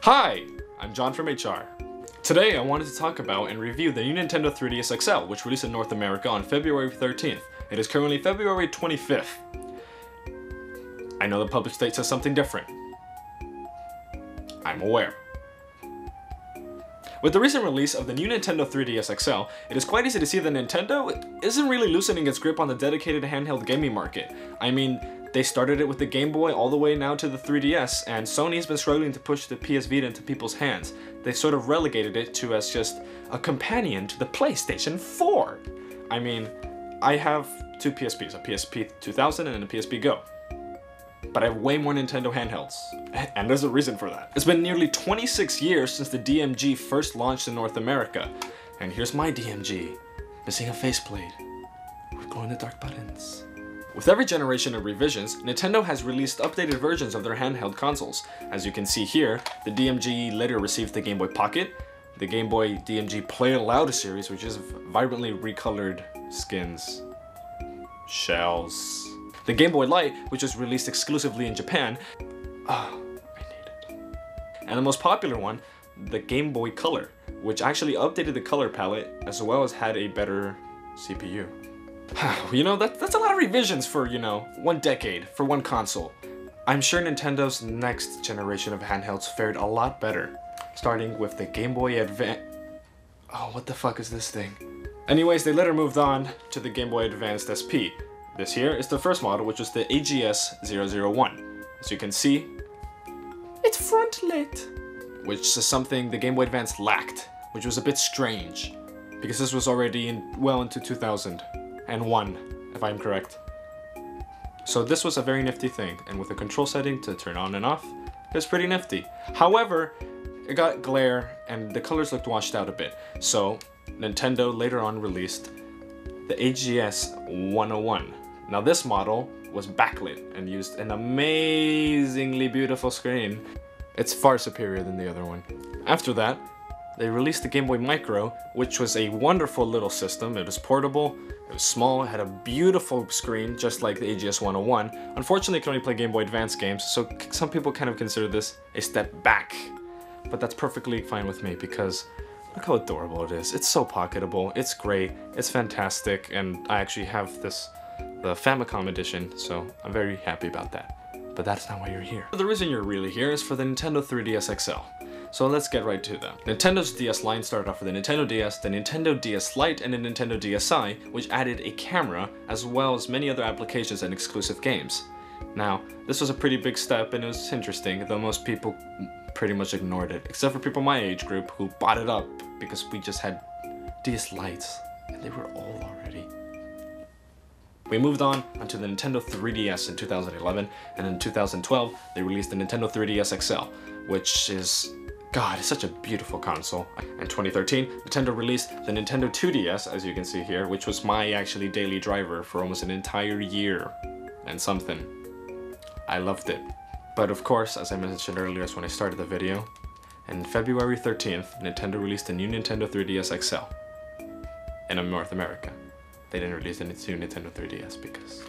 Hi, I'm John from HR. Today I wanted to talk about and review the new Nintendo 3DS XL, which released in North America on February 13th. It is currently February 25th. I know the published date says something different. I'm aware. With the recent release of the new Nintendo 3DS XL, it is quite easy to see that Nintendo isn't really loosening its grip on the dedicated handheld gaming market. I mean, they started it with the Game Boy all the way now to the 3DS, and Sony's been struggling to push the PS Vita into people's hands. They sort of relegated it to as just a companion to the PlayStation 4. I mean, I have two PSPs, a PSP 2000 and a PSP Go. But I have way more Nintendo handhelds, and there's a reason for that. It's been nearly 26 years since the DMG first launched in North America, and here's my DMG, missing a faceplate with glow-in-the-dark buttons. With every generation of revisions, Nintendo has released updated versions of their handheld consoles. As you can see here, the DMG later received the Game Boy Pocket, the Game Boy DMG Play It Loud series, which is vibrantly recolored skins, shells. The Game Boy Light, which was released exclusively in Japan. I need it. And the most popular one, the Game Boy Color, which actually updated the color palette as well as had a better CPU. You know, that's a lot of revisions for, you know, 1 decade for one console. I'm sure Nintendo's next generation of handhelds fared a lot better, starting with the Game Boy Advance. Oh, what the fuck is this thing? Anyways, they later moved on to the Game Boy Advanced SP. This here is the first model, which was the AGS-001. As you can see, it's front lit, which is something the Game Boy Advance lacked, which was a bit strange, because this was already well into 2001, if I'm correct. So this was a very nifty thing, and with a control setting to turn on and off, it was pretty nifty. However, it got glare, and the colors looked washed out a bit, so Nintendo later on released the AGS-101. Now this model was backlit and used an amazingly beautiful screen. It's far superior than the other one. After that, they released the Game Boy Micro, which was a wonderful little system. It was portable, it was small, it had a beautiful screen, just like the AGS-101. Unfortunately, it can only play Game Boy Advance games, so some people kind of consider this a step back. But that's perfectly fine with me, because look how adorable it is. It's so pocketable, it's great, it's fantastic, and I actually have the Famicom edition, so I'm very happy about that. But that's not why you're here. The reason you're really here is for the Nintendo 3DS XL. So let's get right to that. Nintendo's DS line started off with the Nintendo DS, the Nintendo DS Lite, and the Nintendo DSi, which added a camera, as well as many other applications and exclusive games. Now, this was a pretty big step, and it was interesting, though most people pretty much ignored it, except for people my age group who bought it up because we just had DS Lites, and they were old already. We moved on onto the Nintendo 3DS in 2011, and in 2012, they released the Nintendo 3DS XL, which is, God, it's such a beautiful console. In 2013, Nintendo released the Nintendo 2DS, as you can see here, which was my actually daily driver for almost an entire year and something. I loved it. But of course, as I mentioned earlier, is when I started the video, and February 13th, Nintendo released the new Nintendo 3DS XL in North America. They didn't release the new Nintendo 3DS because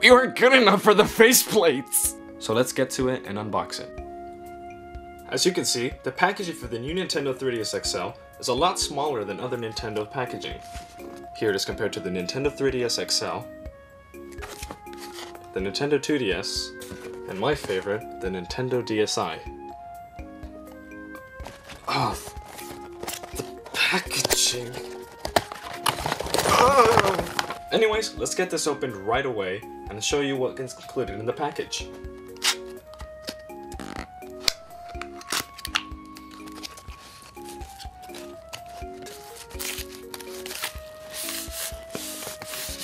we weren't good enough for the faceplates! So let's get to it and unbox it. As you can see, the packaging for the new Nintendo 3DS XL is a lot smaller than other Nintendo packaging. Here it is compared to the Nintendo 3DS XL, the Nintendo 2DS, and my favorite, the Nintendo DSi. Oh, the packaging. Anyways, let's get this opened right away and show you what is included in the package.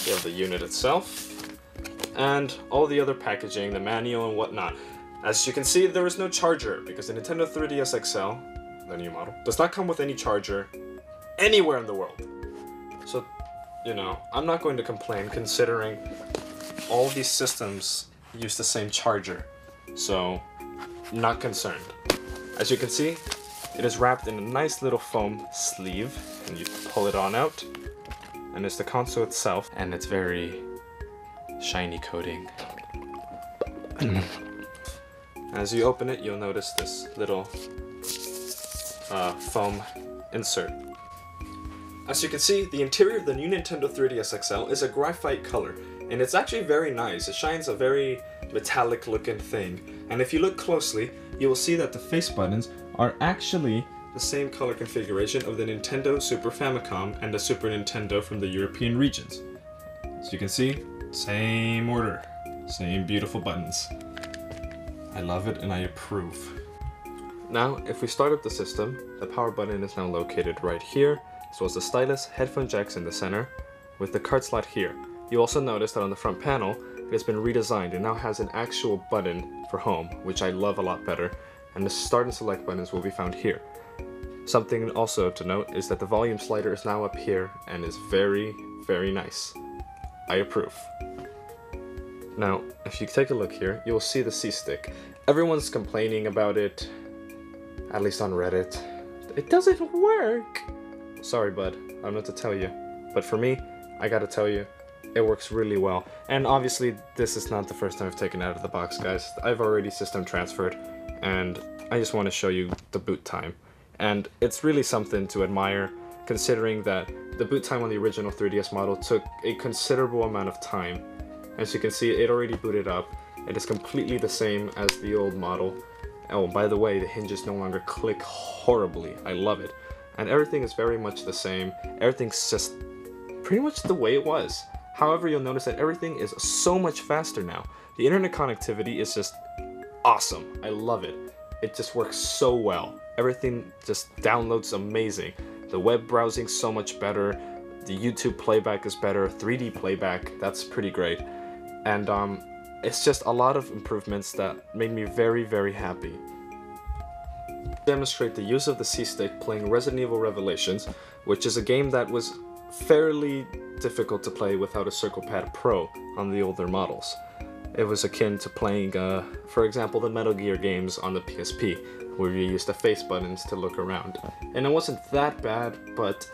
You have the unit itself, and all the other packaging, the manual and whatnot. As you can see, there is no charger, because the Nintendo 3DS XL, the new model, does not come with any charger anywhere in the world. So, you know, I'm not going to complain, considering all these systems use the same charger. So, I'm not concerned. As you can see, it is wrapped in a nice little foam sleeve, and you pull it on out, and it's the console itself, and it's very shiny coating. As you open it, you'll notice this little foam insert. As you can see, the interior of the new Nintendo 3DS XL is a graphite color, and it's actually very nice. It shines a very metallic looking thing, and if you look closely, you will see that the face buttons are actually the same color configuration of the Nintendo Super Famicom and the Super Nintendo from the European regions. As you can see, same order, same beautiful buttons. I love it and I approve. Now, if we start up the system, the power button is now located right here, as well as the stylus, headphone jacks in the center, with the card slot here. You also notice that on the front panel, it has been redesigned and now has an actual button for home, which I love a lot better, and the start and select buttons will be found here. Something also to note is that the volume slider is now up here and is very, very nice. I approve. Now, if you take a look here, you'll see the C-Stick. Everyone's complaining about it, at least on Reddit. It doesn't work! Sorry, bud, I don't know what to tell you. But for me, I gotta tell you, it works really well. And obviously, this is not the first time I've taken it out of the box, guys. I've already system transferred, and I just want to show you the boot time. And it's really something to admire, considering that the boot time on the original 3DS model took a considerable amount of time. As you can see, it already booted up. It is completely the same as the old model. Oh, by the way, the hinges no longer click horribly. I love it. And everything is very much the same. Everything's just pretty much the way it was. However, you'll notice that everything is so much faster now. The internet connectivity is just awesome. I love it. It just works so well. Everything just downloads amazing. The web browsing so much better. The YouTube playback is better. 3D playback, that's pretty great. And it's just a lot of improvements that made me very, very happy. Demonstrate the use of the C-Stick playing Resident Evil Revelations, which is a game that was fairly difficult to play without a Circle Pad Pro on the older models. It was akin to playing, for example, the Metal Gear games on the PSP, where you used the face buttons to look around. And it wasn't that bad, but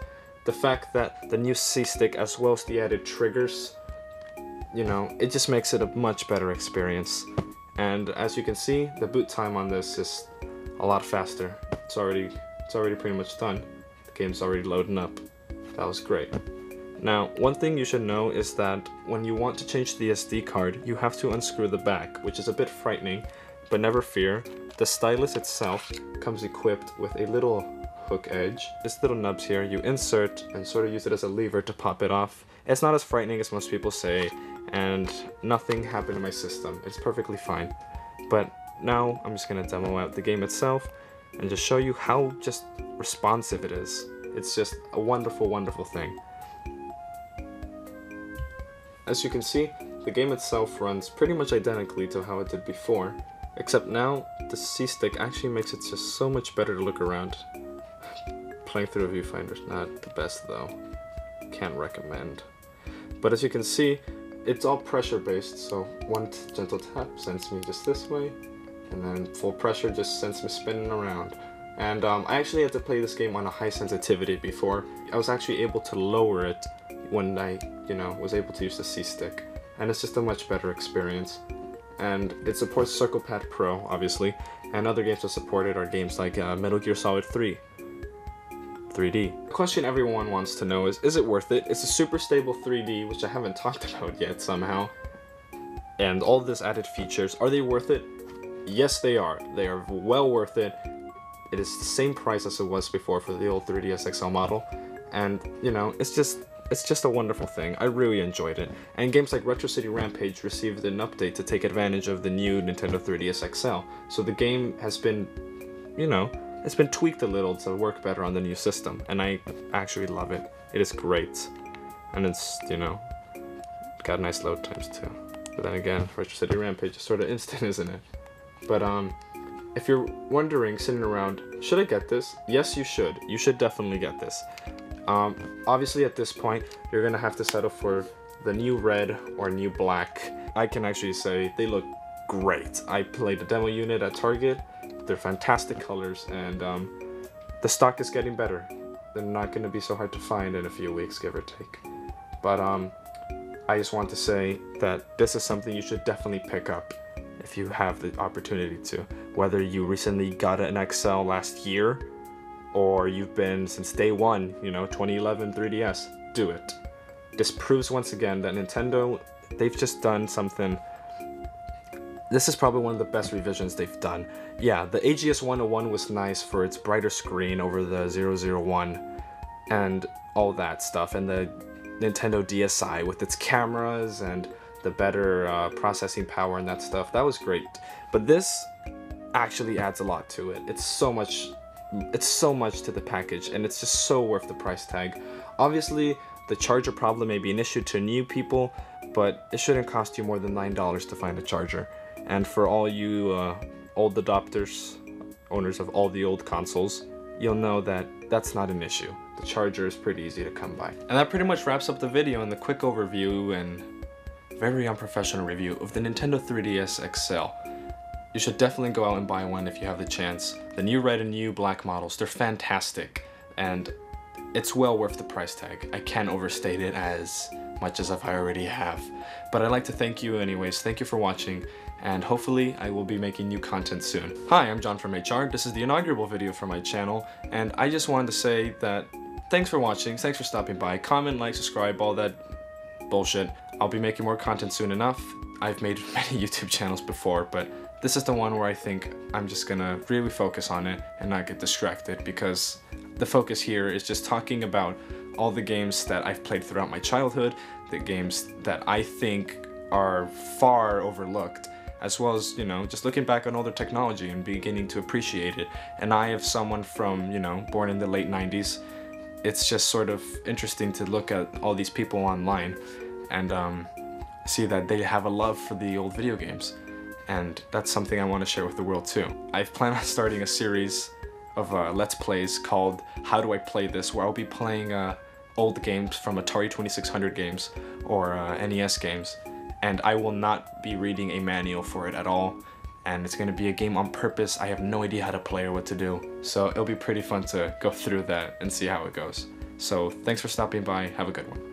the fact that the new C-Stick, as well as the added triggers, you know, it just makes it a much better experience. And as you can see, the boot time on this is a lot faster. It's already pretty much done. The game's already loading up. That was great. Now, one thing you should know is that when you want to change the SD card, you have to unscrew the back, which is a bit frightening, but never fear. The stylus itself comes equipped with a little hook edge. This little nubs here, you insert and sort of use it as a lever to pop it off. It's not as frightening as most people say, and nothing happened to my system. It's perfectly fine. But now I'm just gonna demo out the game itself and just show you how just responsive it is. It's just a wonderful, wonderful thing. As you can see, the game itself runs pretty much identically to how it did before, except now the C-Stick actually makes it just so much better to look around. Playing through a viewfinder is not the best though. Can't recommend. But as you can see, it's all pressure based, so one gentle tap sends me just this way, and then full pressure just sends me spinning around. And I actually had to play this game on a high sensitivity before. I was actually able to lower it when I, was able to use the C-Stick, and it's just a much better experience. And it supports Circle Pad Pro, obviously, and other games that support it are games like Metal Gear Solid 3. 3D. The question everyone wants to know is it worth it? It's a super stable 3D, which I haven't talked about yet somehow. And all this added features, are they worth it? Yes, they are. They are well worth it. It is the same price as it was before for the old 3DS XL model. And, it's just a wonderful thing. I really enjoyed it. And games like Retro City Rampage received an update to take advantage of the new Nintendo 3DS XL. So the game has been, it's been tweaked a little to work better on the new system, and I actually love it. It is great. And it's, got nice load times too. But then again, Retro City Rampage is sort of instant, isn't it? But if you're wondering, sitting around, should I get this? Yes, you should. You should definitely get this. Obviously at this point, you're gonna have to settle for the new red or new black. I can actually say they look great. I played a demo unit at Target. They're fantastic colors, and the stock is getting better. They're not gonna be so hard to find in a few weeks, give or take. But I just want to say that this is something you should definitely pick up. if you have the opportunity to. Whether you recently got an XL last year, or you've been since day one, 2011 3DS, do it. This proves once again that Nintendo, they've just done something. This is probably one of the best revisions they've done. Yeah, the AGS 101 was nice for its brighter screen over the 001 and all that stuff, and the Nintendo DSi with its cameras and the better processing power and that stuff. That was great. But this actually adds a lot to it. It's so much to the package, and it's just so worth the price tag. Obviously, the charger problem may be an issue to new people, but it shouldn't cost you more than $9 to find a charger. And for all you old adopters, owners of all the old consoles, you'll know that that's not an issue. The charger is pretty easy to come by. And that pretty much wraps up the video and the quick overview and very unprofessional review of the Nintendo 3DS XL. You should definitely go out and buy one if you have the chance. The new red and new black models, they're fantastic, and it's well worth the price tag. I can't overstate it as much as I already have. But I'd like to thank you anyways. Thank you for watching, and hopefully I will be making new content soon. Hi, I'm John from HR. This is the inaugural video for my channel, and I just wanted to say that thanks for watching, thanks for stopping by. Comment, like, subscribe, all that bullshit. I'll be making more content soon enough. I've made many YouTube channels before, but this is the one where I think I'm just gonna really focus on it and not get distracted, because the focus here is just talking about all the games that I've played throughout my childhood, the games that I think are far overlooked, as well as, just looking back on older technology and beginning to appreciate it. And I, as someone from, born in the late 90s, it's just sort of interesting to look at all these people online and see that they have a love for the old video games. And that's something I want to share with the world too. I plan on starting a series of Let's Plays called How Do I Play This, where I'll be playing old games from Atari 2600 games or NES games, and I will not be reading a manual for it at all, and it's going to be a game on purpose. I have no idea how to play or what to do, so it'll be pretty fun to go through that and see how it goes. So thanks for stopping by, have a good one.